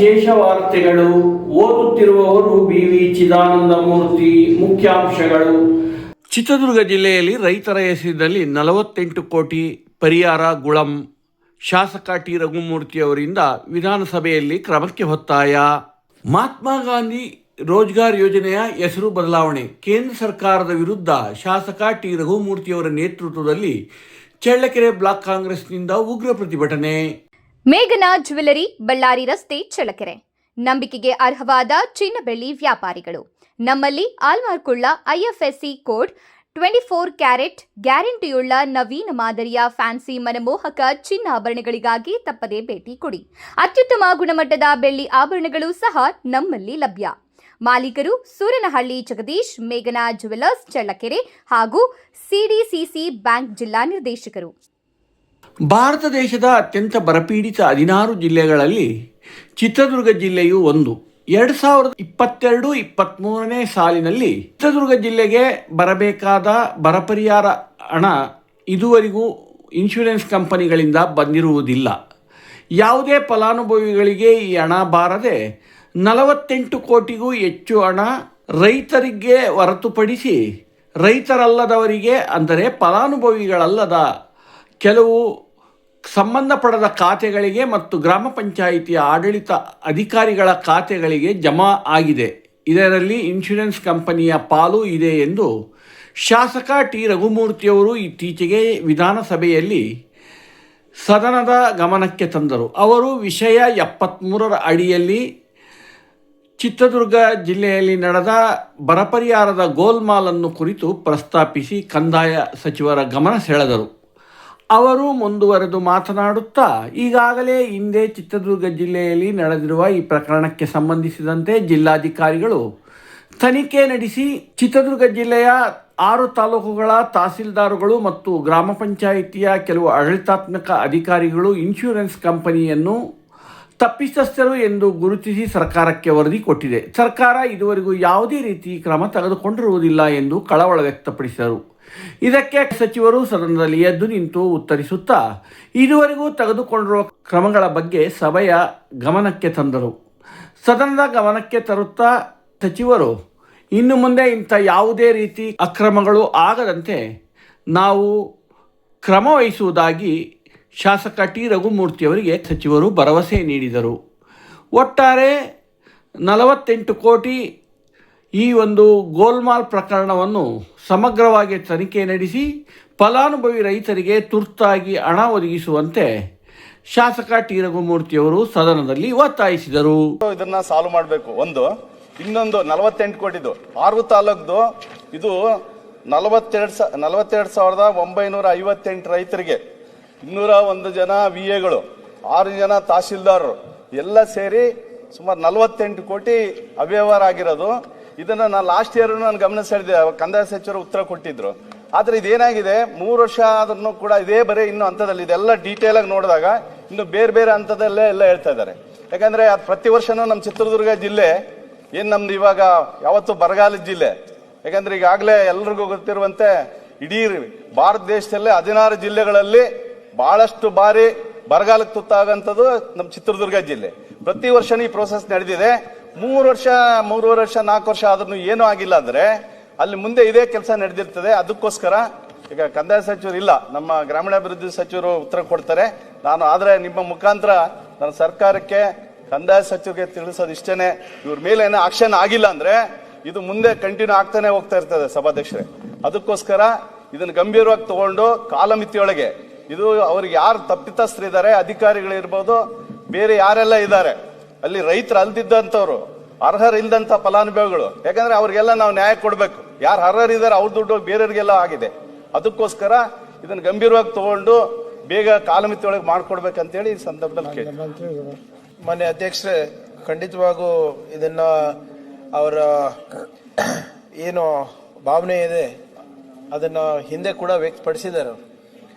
ವಿಶೇಷ ವಾರ್ತೆಗಳು. ಓದುತ್ತಿರುವವರು BV ಚಿದಾನಂದ ಮೂರ್ತಿ. ಮುಖ್ಯಾಂಶಗಳು. ಚಿತ್ರದುರ್ಗ ಜಿಲ್ಲೆಯಲ್ಲಿ ರೈತರ ಹೆಸರಿನಲ್ಲಿ 48 ಕೋಟಿ ಪರಿಹಾರ ಗುಳಂ. ಶಾಸಕ ಟಿ ರಘುಮೂರ್ತಿ ಅವರಿಂದ ವಿಧಾನಸಭೆಯಲ್ಲಿ ಕ್ರಮಕ್ಕೆ ಒತ್ತಾಯ. ಮಹಾತ್ಮ ಗಾಂಧಿ ರೋಜ್ಗಾರ್ ಯೋಜನೆಯ ಹೆಸರು ಬದಲಾವಣೆ. ಕೇಂದ್ರ ಸರ್ಕಾರದ ವಿರುದ್ಧ ಶಾಸಕ ಟಿ ರಘುಮೂರ್ತಿಯವರ ನೇತೃತ್ವದಲ್ಲಿ ಚಳ್ಳಕೆರೆ ಬ್ಲಾಕ್ ಕಾಂಗ್ರೆಸ್ನಿಂದ ಉಗ್ರ ಪ್ರತಿಭಟನೆ. ಮೇಘನಾ ಜ್ಯುವೆಲರಿ, ಬಳ್ಳಾರಿ ರಸ್ತೆ, ಚಳ್ಳಕೆರೆ. ನಂಬಿಕೆಗೆ ಅರ್ಹವಾದ ಚಿನ್ನ ಬೆಳ್ಳಿ ವ್ಯಾಪಾರಿಗಳು. ನಮ್ಮಲ್ಲಿ ಆಲ್ಮಾರ್ಕುಳ್ಳ IFSC ಕೋಡ್ 24 ಕ್ಯಾರೆಟ್ ಗ್ಯಾರಂಟಿಯುಳ್ಳ ನವೀನ ಮಾದರಿಯ ಫ್ಯಾನ್ಸಿ ಮನಮೋಹಕ ಚಿನ್ನಾಭರಣಗಳಿಗಾಗಿ ತಪ್ಪದೇ ಭೇಟಿ ಕೊಡಿ. ಅತ್ಯುತ್ತಮ ಗುಣಮಟ್ಟದ ಬೆಳ್ಳಿ ಆಭರಣಗಳು ಸಹ ನಮ್ಮಲ್ಲಿ ಲಭ್ಯ. ಮಾಲೀಕರು ಸೂರನಹಳ್ಳಿ ಜಗದೀಶ್, ಮೇಘನಾ ಜ್ಯುವೆಲರ್ಸ್, ಚಳ್ಳಕೆರೆ ಹಾಗೂ CDCC ಬ್ಯಾಂಕ್ ಜಿಲ್ಲಾ ನಿರ್ದೇಶಕರು. ಭಾರತ ದೇಶದ ಅತ್ಯಂತ ಬರಪೀಡಿತ 16 ಜಿಲ್ಲೆಗಳಲ್ಲಿ ಚಿತ್ರದುರ್ಗ ಜಿಲ್ಲೆಯು ಒಂದು. 2022-23 ಸಾಲಿನಲ್ಲಿ ಚಿತ್ರದುರ್ಗ ಜಿಲ್ಲೆಗೆ ಬರಬೇಕಾದ ಬರ ಪರಿಹಾರ ಹಣ ಇದುವರೆಗೂ ಇನ್ಶೂರೆನ್ಸ್ ಕಂಪನಿಗಳಿಂದ ಬಂದಿರುವುದಿಲ್ಲ. ಯಾವುದೇ ಫಲಾನುಭವಿಗಳಿಗೆ ಈ ಹಣ ಬಾರದೆ 48 ಕೋಟಿಗೂ ಹೆಚ್ಚು ಹಣ ರೈತರಿಗೆ ಹೊರತುಪಡಿಸಿ ರೈತರಲ್ಲದವರಿಗೆ, ಅಂದರೆ ಫಲಾನುಭವಿಗಳಲ್ಲದ ಕೆಲವು ಸಂಬಂಧಪಡದ ಖಾತೆಗಳಿಗೆ ಮತ್ತು ಗ್ರಾಮ ಪಂಚಾಯಿತಿಯ ಆಡಳಿತ ಅಧಿಕಾರಿಗಳ ಖಾತೆಗಳಿಗೆ ಜಮಾ ಆಗಿದೆ. ಇದರಲ್ಲಿ ಇನ್ಶೂರೆನ್ಸ್ ಕಂಪನಿಯ ಪಾಲು ಇದೆ ಎಂದು ಶಾಸಕ ಟಿ ರಘುಮೂರ್ತಿಯವರು ಇತ್ತೀಚೆಗೆ ವಿಧಾನಸಭೆಯಲ್ಲಿ ಸದನದ ಗಮನಕ್ಕೆ ತಂದರು. ಅವರು ವಿಷಯ 73ರ ಅಡಿಯಲ್ಲಿ ಚಿತ್ರದುರ್ಗ ಜಿಲ್ಲೆಯಲ್ಲಿ ನಡೆದ ಬರ ಪರಿಹಾರದ ಗೋಲ್ಮಾಲನ್ನು ಕುರಿತು ಪ್ರಸ್ತಾಪಿಸಿ ಕಂದಾಯ ಸಚಿವರ ಗಮನ ಸೆಳೆದರು. ಅವರು ಮುಂದುವರೆದು ಮಾತನಾಡುತ್ತಾ, ಈಗಾಗಲೇ ಹಿಂದೆ ಚಿತ್ರದುರ್ಗ ಜಿಲ್ಲೆಯಲ್ಲಿ ನಡೆದಿರುವ ಈ ಪ್ರಕರಣಕ್ಕೆ ಸಂಬಂಧಿಸಿದಂತೆ ಜಿಲ್ಲಾಧಿಕಾರಿಗಳು ತನಿಖೆ ನಡೆಸಿ ಚಿತ್ರದುರ್ಗ ಜಿಲ್ಲೆಯ 6 ತಾಲೂಕುಗಳ ತಹಸೀಲ್ದಾರುಗಳು ಮತ್ತು ಗ್ರಾಮ ಪಂಚಾಯಿತಿಯ ಕೆಲವು ಆಡಳಿತಾತ್ಮಕ ಅಧಿಕಾರಿಗಳು ಇನ್ಶೂರೆನ್ಸ್ ಕಂಪನಿಯನ್ನು ತಪ್ಪಿತಸ್ಥರು ಎಂದು ಗುರುತಿಸಿ ಸರ್ಕಾರಕ್ಕೆ ವರದಿ ಕೊಟ್ಟಿದೆ. ಸರ್ಕಾರ ಇದುವರೆಗೂ ಯಾವುದೇ ರೀತಿ ಕ್ರಮ ತೆಗೆದುಕೊಂಡಿರುವುದಿಲ್ಲ ಎಂದು ಕಳವಳ ವ್ಯಕ್ತಪಡಿಸಿದರು. ಇದಕ್ಕೆ ಸಚಿವರು ಸದನದಲ್ಲಿ ಎದ್ದು ನಿಂತು ಉತ್ತರಿಸುತ್ತಾ ಇದುವರೆಗೂ ತೆಗೆದುಕೊಂಡಿರುವ ಕ್ರಮಗಳ ಬಗ್ಗೆ ಸಭೆಯ ಗಮನಕ್ಕೆ ತಂದರು. ಸದನದ ಗಮನಕ್ಕೆ ತರುತ್ತಾ ಸಚಿವರು, ಇನ್ನು ಮುಂದೆ ಇಂಥ ಯಾವುದೇ ರೀತಿ ಅಕ್ರಮಗಳು ಆಗದಂತೆ ನಾವು ಕ್ರಮ ವಹಿಸುವುದಾಗಿ ಶಾಸಕ ಟಿ ರಘುಮೂರ್ತಿಯವರಿಗೆ ಸಚಿವರು ಭರವಸೆ ನೀಡಿದರು. ಒಟ್ಟಾರೆ 48 ಕೋಟಿ ಈ ಒಂದು ಗೋಲ್ಮಾಲ್ ಪ್ರಕರಣವನ್ನು ಸಮಗ್ರವಾಗಿ ತನಿಖೆ ನಡೆಸಿ ಫಲಾನುಭವಿ ರೈತರಿಗೆ ತುರ್ತಾಗಿ ಹಣ ಒದಗಿಸುವಂತೆ ಶಾಸಕ ಟಿ ರಘುಮೂರ್ತಿಯವರು ಸದನದಲ್ಲಿ ಒತ್ತಾಯಿಸಿದರು. ಇದನ್ನ ಸಾಲ್ವ್ ಮಾಡಬೇಕು. ಇನ್ನೊಂದು 48 ಕೋಟಿದು 6 ತಾಲೂಕ್ದು ಇದು 42,958 ರೈತರಿಗೆ, 201 ಜನ VAಗಳು, 6 ಜನ ತಹಸೀಲ್ದಾರರು ಎಲ್ಲ ಸೇರಿ ಸುಮಾರು 48 ಕೋಟಿ ಅವ್ಯವಹಾರ ಆಗಿರೋದು. ಇದನ್ನ ನಾನು ಲಾಸ್ಟ್ ಇಯರ್ ನಾನು ಗಮನ ಸೆಳೆದೆ, ಕಂದಾಯ ಸಚಿವರು ಉತ್ತರ ಕೊಟ್ಟಿದ್ರು. ಆದ್ರೆ ಇದೇನಾಗಿದೆ, 3 ವರ್ಷ ಆದ್ರೂ ಕೂಡ ಇದೇ ಬರೀ ಇನ್ನು ಹಂತದಲ್ಲಿ ಇದೆಲ್ಲ ಡೀಟೇಲ್ ಆಗಿ ನೋಡಿದಾಗ ಇನ್ನು ಬೇರೆ ಬೇರೆ ಹಂತದಲ್ಲೇ ಎಲ್ಲ ಹೇಳ್ತಾ ಇದ್ದಾರೆ. ಯಾಕಂದ್ರೆ ಅದು ಪ್ರತಿ ವರ್ಷನೂ ನಮ್ಮ ಚಿತ್ರದುರ್ಗ ಜಿಲ್ಲೆ ಏನ್ ನಮ್ದು ಇವಾಗ ಯಾವತ್ತು ಬರಗಾಲದ ಜಿಲ್ಲೆ. ಯಾಕಂದ್ರೆ ಈಗಾಗಲೇ ಎಲ್ರಿಗೂ ಗೊತ್ತಿರುವಂತೆ ಇಡೀ ಭಾರತ ದೇಶದಲ್ಲೇ 16 ಜಿಲ್ಲೆಗಳಲ್ಲಿ ಬಹಳಷ್ಟು ಬಾರಿ ಬರಗಾಲಕ್ಕೆ ತುತ್ತಾಗಂಥದ್ದು ನಮ್ಮ ಚಿತ್ರದುರ್ಗ ಜಿಲ್ಲೆ. ಪ್ರತಿ ವರ್ಷನೂ ಈ ಪ್ರೋಸೆಸ್ ನಡೆದಿದೆ. 3 ವರ್ಷ 3.5 ವರ್ಷ 4 ವರ್ಷ ಆದ್ರೂ ಏನೂ ಆಗಿಲ್ಲ ಅಂದ್ರೆ ಅಲ್ಲಿ ಮುಂದೆ ಇದೇ ಕೆಲಸ ನಡೆದಿರ್ತದೆ. ಅದಕ್ಕೋಸ್ಕರ ಈಗ ಕಂದಾಯ ಸಚಿವರು ಇಲ್ಲ, ನಮ್ಮ ಗ್ರಾಮೀಣಾಭಿವೃದ್ಧಿ ಸಚಿವರು ಉತ್ತರ ಕೊಡ್ತಾರೆ. ನಾನು ಆದ್ರೆ ನಿಮ್ಮ ಮುಖಾಂತರ ನನ್ನ ಸರ್ಕಾರಕ್ಕೆ ಕಂದಾಯ ಸಚಿವರಿಗೆ ತಿಳಿಸೋದು ಇಷ್ಟೇನೆ, ಇವ್ರ ಮೇಲೆ ಏನೋ ಆಕ್ಷನ್ ಆಗಿಲ್ಲ ಅಂದ್ರೆ ಇದು ಮುಂದೆ ಕಂಟಿನ್ಯೂ ಆಗ್ತಾನೆ ಹೋಗ್ತಾ ಇರ್ತದೆ ಸಭಾಧ್ಯಕ್ಷರೇ. ಅದಕ್ಕೋಸ್ಕರ ಇದನ್ನು ಗಂಭೀರವಾಗಿ ತಗೊಂಡು ಕಾಲಮಿತಿಯೊಳಗೆ ಇದು ಅವ್ರಿಗೆ ಯಾರು ತಪ್ಪಿತಸ್ಥರಿದ್ದಾರೆ, ಅಧಿಕಾರಿಗಳಿರ್ಬೋದು, ಬೇರೆ ಯಾರೆಲ್ಲ ಇದ್ದಾರೆ ಅಲ್ಲಿ ರೈತರು ಅಲ್ದಿದ್ದಂಥವ್ರು, ಅರ್ಹರಿಲ್ದಂಥ ಫಲಾನುಭವಿಗಳು, ಯಾಕಂದ್ರೆ ಅವ್ರಿಗೆಲ್ಲ ನಾವು ನ್ಯಾಯ ಕೊಡಬೇಕು. ಯಾರು ಅರ್ಹರಿದ್ದಾರೆ ಅವ್ರ ದುಡ್ಡು ಬೇರೆಯವ್ರಿಗೆಲ್ಲ ಆಗಿದೆ. ಅದಕ್ಕೋಸ್ಕರ ಇದನ್ನು ಗಂಭೀರವಾಗಿ ತಗೊಂಡು ಬೇಗ ಕಾಲಮಿತಿಯೊಳಗೆ ಮಾಡ್ಕೊಡ್ಬೇಕಂತೇಳಿ ಈ ಸಂದರ್ಭದಲ್ಲಿ ಕೇಳಿ. ಮಾನ್ಯ ಅಧ್ಯಕ್ಷರೇ, ಖಂಡಿತವಾಗೂ ಇದನ್ನ ಅವರ ಏನು ಭಾವನೆ ಇದೆ ಅದನ್ನ ಹಿಂದೆ ಕೂಡ ವ್ಯಕ್ತಪಡಿಸಿದ್ದಾರೆ.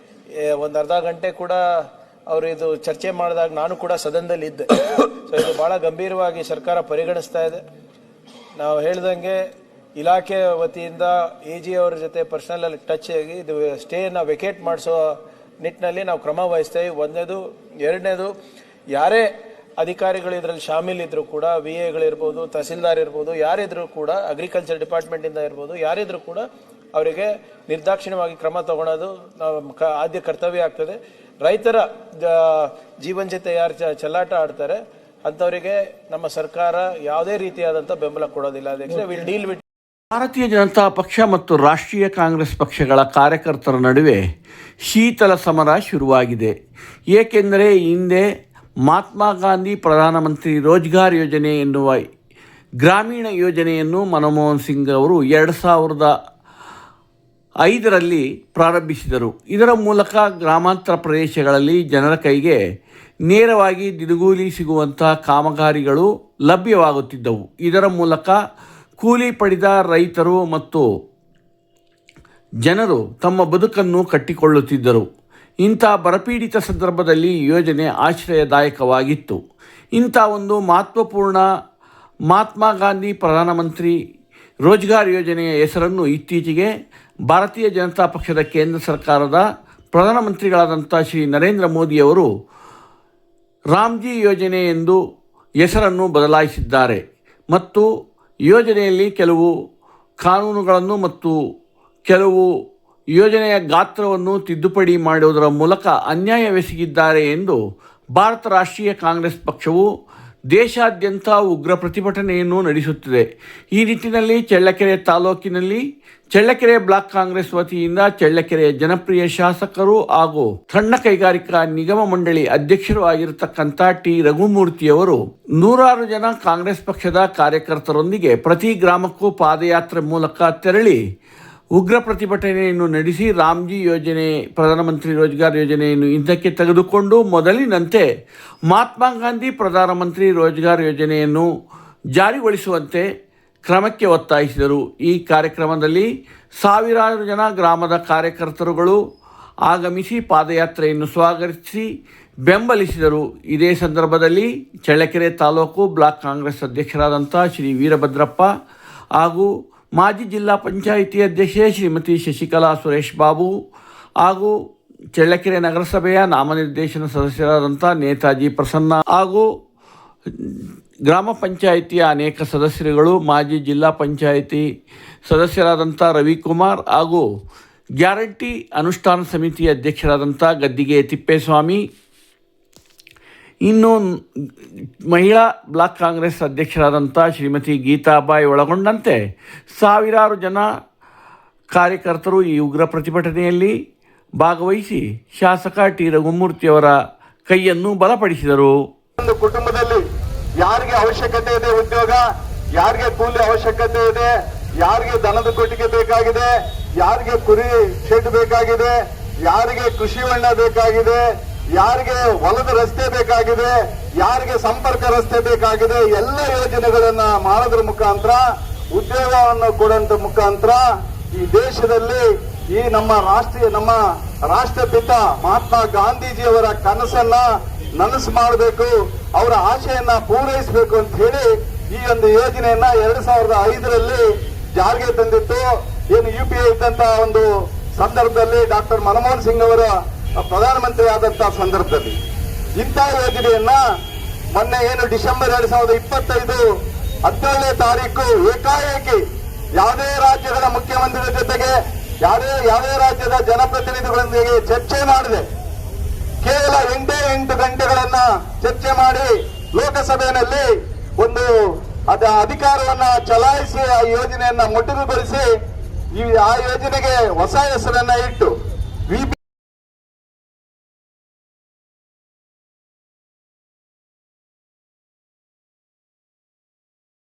ಒಂದು ಅರ್ಧ ಗಂಟೆ ಕೂಡ ಅವರು ಇದು ಚರ್ಚೆ ಮಾಡಿದಾಗ ನಾನು ಕೂಡ ಸದನದಲ್ಲಿ ಇದ್ದೆ. ಸೊ ಇದು ಬಹಳ ಗಂಭೀರವಾಗಿ ಸರ್ಕಾರ ಪರಿಗಣಿಸ್ತಾ ಇದೆ. ನಾವು ಹೇಳ್ದಂಗೆ ಇಲಾಖೆ ವತಿಯಿಂದ AG ಅವರ ಜೊತೆ ಪರ್ಸನಲ್ ಅಲ್ಲಿ ಟಚ್ ಆಗಿ ಇದು ಸ್ಟೇನ ವೆಕೇಟ್ ಮಾಡಿಸೋ ನಿಟ್ಟಿನಲ್ಲಿ ನಾವು ಕ್ರಮ ವಹಿಸ್ತೇವೆ. ಒಂದನೇದು. ಎರಡನೇದು, ಯಾರೇ ಅಧಿಕಾರಿಗಳು ಇದರಲ್ಲಿ ಶಾಮೀಲಿದ್ರು ಕೂಡ, VAಗಳಿರ್ಬೋದು, ತಹಸೀಲ್ದಾರ್ ಇರ್ಬೋದು, ಯಾರಿದ್ರು ಕೂಡ, ಅಗ್ರಿಕಲ್ಚರ್ ಡಿಪಾರ್ಟ್ಮೆಂಟಿಂದ ಇರ್ಬೋದು, ಯಾರಿದ್ರು ಕೂಡ ಅವರಿಗೆ ನಿರ್ದಾಕ್ಷಿಣ್ಯವಾಗಿ ಕ್ರಮ ತಗೊಳ್ಳೋದು ಆದ್ಯ ಕರ್ತವ್ಯ ಆಗ್ತದೆ. ರೈತರ ಜೀವನ ಜೊತೆ ಯಾರು ಚೆಲ್ಲಾಟ ಆಡ್ತಾರೆ ಅಂಥವರಿಗೆ ನಮ್ಮ ಸರ್ಕಾರ ಯಾವುದೇ ರೀತಿಯಾದಂಥ ಬೆಂಬಲ ಕೊಡೋದಿಲ್ಲ. ಅಧ್ಯಕ್ಷ, ವಿಲ್ ಡೀಲ್ ವಿತ್ ಭಾರತೀಯ ಜನತಾ ಪಕ್ಷ ಮತ್ತು ರಾಷ್ಟ್ರೀಯ ಕಾಂಗ್ರೆಸ್ ಪಕ್ಷಗಳ ಕಾರ್ಯಕರ್ತರ ನಡುವೆ ಶೀತಲ ಸಮರ ಶುರುವಾಗಿದೆ. ಏಕೆಂದರೆ ಹಿಂದೆ ಮಹಾತ್ಮ ಗಾಂಧಿ ಪ್ರಧಾನಮಂತ್ರಿ ರೋಜ್ಗಾರ್ ಯೋಜನೆ ಎನ್ನುವ ಗ್ರಾಮೀಣ ಯೋಜನೆಯನ್ನು ಮನಮೋಹನ್ ಸಿಂಗ್ ಅವರು 2005ರಲ್ಲಿ ಪ್ರಾರಂಭಿಸಿದರು. ಇದರ ಮೂಲಕ ಗ್ರಾಮಾಂತರ ಪ್ರದೇಶಗಳಲ್ಲಿ ಜನರ ಕೈಗೆ ನೇರವಾಗಿ ದಿನಗೂಲಿ ಸಿಗುವಂಥ ಕಾಮಗಾರಿಗಳು ಲಭ್ಯವಾಗುತ್ತಿದ್ದವು. ಇದರ ಮೂಲಕ ಕೂಲಿ ಪಡೆದ ರೈತರು ಮತ್ತು ಜನರು ತಮ್ಮ ಬದುಕನ್ನು ಕಟ್ಟಿಕೊಳ್ಳುತ್ತಿದ್ದರು. ಇಂಥ ಬರಪೀಡಿತ ಸಂದರ್ಭದಲ್ಲಿ ಯೋಜನೆ ಆಶ್ರಯದಾಯಕವಾಗಿತ್ತು. ಇಂಥ ಒಂದು ಮಹತ್ವಪೂರ್ಣ ಮಹಾತ್ಮ ಗಾಂಧಿ ಪ್ರಧಾನಮಂತ್ರಿ ರೋಜ್ಗಾರ್ ಯೋಜನೆಯ ಹೆಸರನ್ನು ಇತ್ತೀಚೆಗೆ ಭಾರತೀಯ ಜನತಾ ಪಕ್ಷದ ಕೇಂದ್ರ ಸರ್ಕಾರದ ಪ್ರಧಾನಮಂತ್ರಿಗಳಾದಂಥ ಶ್ರೀ ನರೇಂದ್ರ ಮೋದಿಯವರು ರಾಮ್ಜಿ ಯೋಜನೆ ಎಂದು ಹೆಸರನ್ನು ಬದಲಾಯಿಸಿದ್ದಾರೆ ಮತ್ತು ಯೋಜನೆಯಲ್ಲಿ ಕೆಲವು ಕಾನೂನುಗಳನ್ನು ಮತ್ತು ಕೆಲವು ಯೋಜನೆಯ ಗಾತ್ರವನ್ನು ತಿದ್ದುಪಡಿ ಮಾಡುವುದರ ಮೂಲಕ ಅನ್ಯಾಯವೆಸಗಿದ್ದಾರೆ ಎಂದು ಭಾರತ ರಾಷ್ಟ್ರೀಯ ಕಾಂಗ್ರೆಸ್ ಪಕ್ಷವು ದೇಶಾದ್ಯಂತ ಉಗ್ರ ಪ್ರತಿಭಟನೆಯನ್ನು ನಡೆಸುತ್ತಿದೆ. ಈ ನಿಟ್ಟಿನಲ್ಲಿ ಚಳ್ಳಕೆರೆ ತಾಲೂಕಿನಲ್ಲಿ ಚಳ್ಳಕೆರೆ ಬ್ಲಾಕ್ ಕಾಂಗ್ರೆಸ್ ವತಿಯಿಂದ ಚಳ್ಳಕೆರೆಯ ಜನಪ್ರಿಯ ಶಾಸಕರು ಹಾಗೂ ಸಣ್ಣ ಕೈಗಾರಿಕಾ ನಿಗಮ ಮಂಡಳಿ ಅಧ್ಯಕ್ಷರು ಆಗಿರತಕ್ಕಂಥ ಟಿ ರಘುಮೂರ್ತಿಯವರು ನೂರಾರು ಜನ ಕಾಂಗ್ರೆಸ್ ಪಕ್ಷದ ಕಾರ್ಯಕರ್ತರೊಂದಿಗೆ ಪ್ರತಿ ಗ್ರಾಮಕ್ಕೂ ಪಾದಯಾತ್ರೆ ಮೂಲಕ ತೆರಳಿ ಉಗ್ರ ಪ್ರತಿಭಟನೆಯನ್ನು ನಡೆಸಿ ರಾಮ್ಜಿ ಯೋಜನೆ, ಪ್ರಧಾನಮಂತ್ರಿ ರೋಜ್ಗಾರ್ ಯೋಜನೆಯನ್ನು ಹಿಂದಕ್ಕೆ ತೆಗೆದುಕೊಂಡು ಮೊದಲಿನಂತೆ ಮಹಾತ್ಮ ಗಾಂಧಿ ಪ್ರಧಾನಮಂತ್ರಿ ರೋಜ್ಗಾರ್ ಯೋಜನೆಯನ್ನು ಜಾರಿಗೊಳಿಸುವಂತೆ ಕ್ರಮಕ್ಕೆ ಒತ್ತಾಯಿಸಿದರು. ಈ ಕಾರ್ಯಕ್ರಮದಲ್ಲಿ ಸಾವಿರಾರು ಜನ ಗ್ರಾಮದ ಕಾರ್ಯಕರ್ತರುಗಳು ಆಗಮಿಸಿ ಪಾದಯಾತ್ರೆಯನ್ನು ಸ್ವಾಗತಿಸಿ ಬೆಂಬಲಿಸಿದರು. ಇದೇ ಸಂದರ್ಭದಲ್ಲಿ ಚಳ್ಳಕೆರೆ ತಾಲೂಕು ಬ್ಲಾಕ್ ಕಾಂಗ್ರೆಸ್ ಅಧ್ಯಕ್ಷರಾದಂಥ ಶ್ರೀ ವೀರಭದ್ರಪ್ಪ ಹಾಗೂ ಮಾಜಿ ಜಿಲ್ಲಾ ಪಂಚಾಯಿತಿ ಅಧ್ಯಕ್ಷೆ ಶ್ರೀಮತಿ ಶಶಿಕಲಾ ಸುರೇಶ್ ಬಾಬು ಹಾಗೂ ಚಳ್ಳಕೆರೆ ನಗರಸಭೆಯ ನಾಮನಿರ್ದೇಶನ ಸದಸ್ಯರಾದಂಥ ನೇತಾಜಿ ಪ್ರಸನ್ನ ಹಾಗೂ ಗ್ರಾಮ ಪಂಚಾಯಿತಿಯ ಅನೇಕ ಸದಸ್ಯರುಗಳು, ಮಾಜಿ ಜಿಲ್ಲಾ ಪಂಚಾಯಿತಿ ಸದಸ್ಯರಾದಂಥ ರವಿಕುಮಾರ್ ಹಾಗೂ ಗ್ಯಾರಂಟಿ ಅನುಷ್ಠಾನ ಸಮಿತಿ ಅಧ್ಯಕ್ಷರಾದಂಥ ಗದ್ದಿಗೆ ತಿಪ್ಪೇಸ್ವಾಮಿ, ಇನ್ನು ಮಹಿಳಾ ಬ್ಲಾಕ್ ಕಾಂಗ್ರೆಸ್ ಅಧ್ಯಕ್ಷರಾದಂಥ ಶ್ರೀಮತಿ ಗೀತಾಬಾಯಿ ಒಳಗೊಂಡಂತೆ ಸಾವಿರಾರು ಜನ ಕಾರ್ಯಕರ್ತರು ಈ ಉಗ್ರ ಪ್ರತಿಭಟನೆಯಲ್ಲಿ ಭಾಗವಹಿಸಿ ಶಾಸಕ ಟಿ ರಘುಮೂರ್ತಿಯವರ ಕೈಯನ್ನು ಬಲಪಡಿಸಿದರು. ಒಂದು ಕುಟುಂಬದಲ್ಲಿ ಯಾರಿಗೆ ಅವಶ್ಯಕತೆ ಇದೆ ಉದ್ಯೋಗ, ಯಾರಿಗೆ ಕೂಲಿ ಅವಶ್ಯಕತೆ ಇದೆ, ಯಾರಿಗೆ ದನದ ಕೊಟ್ಟಿಗೆ ಬೇಕಾಗಿದೆ, ಯಾರಿಗೆ ಕುರಿ ಶೆಡ್ ಬೇಕಾಗಿದೆ, ಯಾರಿಗೆ ಕೃಷಿ ಹೊಂಡ ಬೇಕಾಗಿದೆ, ಯಾರಿಗೆ ಹೊಲದ ರಸ್ತೆ ಬೇಕಾಗಿದೆ, ಯಾರಿಗೆ ಸಂಪರ್ಕ ರಸ್ತೆ ಬೇಕಾಗಿದೆ, ಎಲ್ಲ ಯೋಜನೆಗಳನ್ನ ಮಾಡೋದ್ರ ಮುಖಾಂತರ, ಉದ್ಯೋಗವನ್ನು ಕೊಡುವಂತ ಮುಖಾಂತರ ಈ ದೇಶದಲ್ಲಿ ಈ ನಮ್ಮ ರಾಷ್ಟ್ರಪಿತ ಮಹಾತ್ಮ ಗಾಂಧೀಜಿಯವರ ಕನಸನ್ನ ನನಸು ಮಾಡಬೇಕು, ಅವರ ಆಶೆಯನ್ನ ಪೂರೈಸಬೇಕು ಅಂತ ಹೇಳಿ ಈ ಒಂದು ಯೋಜನೆಯನ್ನ 2005ರಲ್ಲಿ ಜಾರಿಗೆ ತಂದಿತ್ತು. ಏನು UPA ಇದ್ದಂತ ಒಂದು ಸಂದರ್ಭದಲ್ಲಿ ಡಾಕ್ಟರ್ ಮನಮೋಹನ್ ಸಿಂಗ್ ಅವರ ಪ್ರಧಾನಮಂತ್ರಿ ಆದಂತಹ ಸಂದರ್ಭದಲ್ಲಿ ಇಂಥ ಯೋಜನೆಯನ್ನ ಮೊನ್ನೆ ಏನು ಡಿಸೆಂಬರ್ 2025 17ನೇ ತಾರೀಕು ಏಕಾಏಕಿ ಯಾವುದೇ ರಾಜ್ಯಗಳ ಮುಖ್ಯಮಂತ್ರಿಗಳ ಜೊತೆಗೆ ಯಾವುದೇ ರಾಜ್ಯದ ಜನಪ್ರತಿನಿಧಿಗಳೊಂದಿಗೆ ಚರ್ಚೆ ಮಾಡಿದೆ. ಕೇವಲ 8 ಗಂಟೆಗಳನ್ನ ಚರ್ಚೆ ಮಾಡಿ ಲೋಕಸಭೆಯಲ್ಲಿ ಒಂದು ಅಧಿಕಾರವನ್ನ ಚಲಾಯಿಸಿ ಆ ಯೋಜನೆಯನ್ನ ಮೊಟಕುಗೊಳಿಸಿ ಆ ಯೋಜನೆಗೆ ಹೊಸ ಹೆಸರನ್ನ ಇಟ್ಟು VP